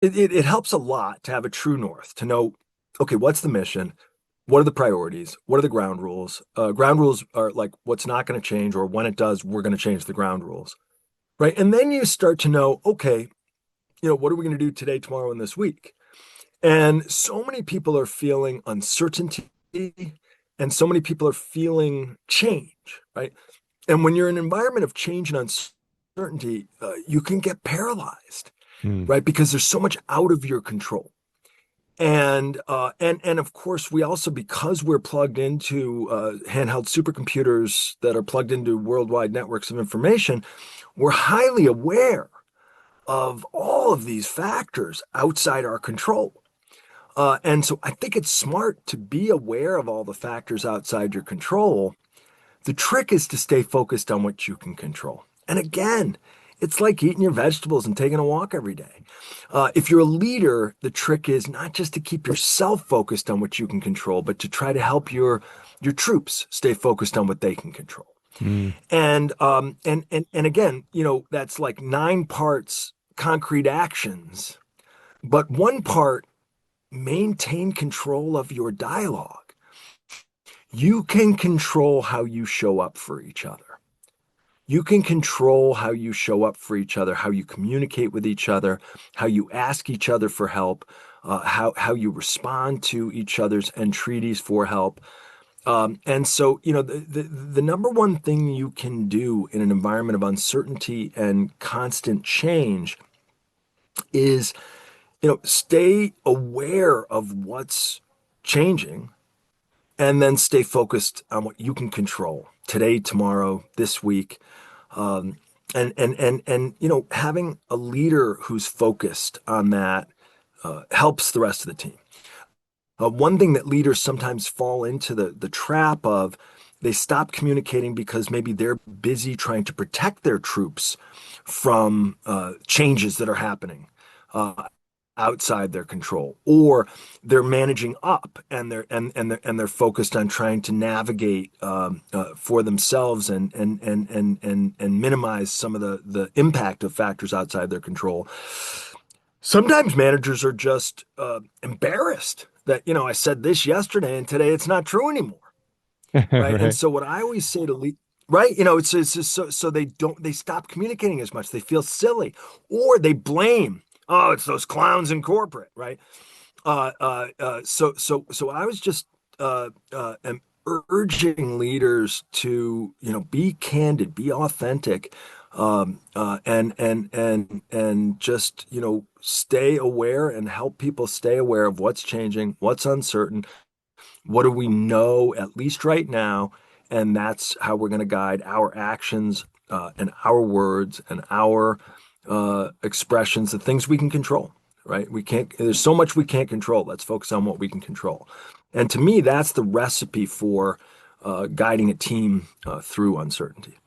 it helps a lot to have a true north, to know, okay, what's the mission? What are the priorities? What are the ground rules? Ground rules are like what's not going to change, or when it does, we're going to change the ground rules, right? And then you start to know, okay, what are we going to do today, tomorrow, and this week? And so many people are feeling uncertainty, and so many people are feeling change, right? And when you're in an environment of change and uncertainty, you can get paralyzed, Mm. right? Because there's so much out of your control. And of course, we also, because we're plugged into handheld supercomputers that are plugged into worldwide networks of information, we're highly aware of all of these factors outside our control. And so I think it's smart to be aware of all the factors outside your control. The trick is to stay focused on what you can control. And again, it's like eating your vegetables and taking a walk every day. If you're a leader, the trick is not just to keep yourself focused on what you can control, but to try to help your troops stay focused on what they can control. Mm. And again, that's like 9 parts concrete actions, but one part maintain control of your dialogue. You can control how you show up for each other. You can control how you show up for each other, how you communicate with each other, how you ask each other for help, how you respond to each other's entreaties for help. And so, the number one thing you can do in an environment of uncertainty and constant change is, stay aware of what's changing and then stay focused on what you can control today, tomorrow, this week. Um, and having a leader who's focused on that helps the rest of the team. One thing that leaders sometimes fall into the trap of, they stop communicating because maybe they're busy trying to protect their troops from changes that are happening uh, outside their control, or they're managing up and they're focused on trying to navigate for themselves and minimize some of the impact of factors outside their control. Sometimes managers are just embarrassed that, I said this yesterday and today it's not true anymore, right? And Right. so what I always say to lead, right, it's just so they stop communicating as much. They feel silly, or they blame. Oh, it's those clowns in corporate, right? So I was just am urging leaders to, be candid, be authentic, and just, stay aware and help people stay aware of what's changing, what's uncertain, what do we know at least right now, and that's how we're going to guide our actions and our words and our expressions, the things we can control, right? We can't, there's so much we can't control. Let's focus on what we can control. And to me, that's the recipe for guiding a team through uncertainty.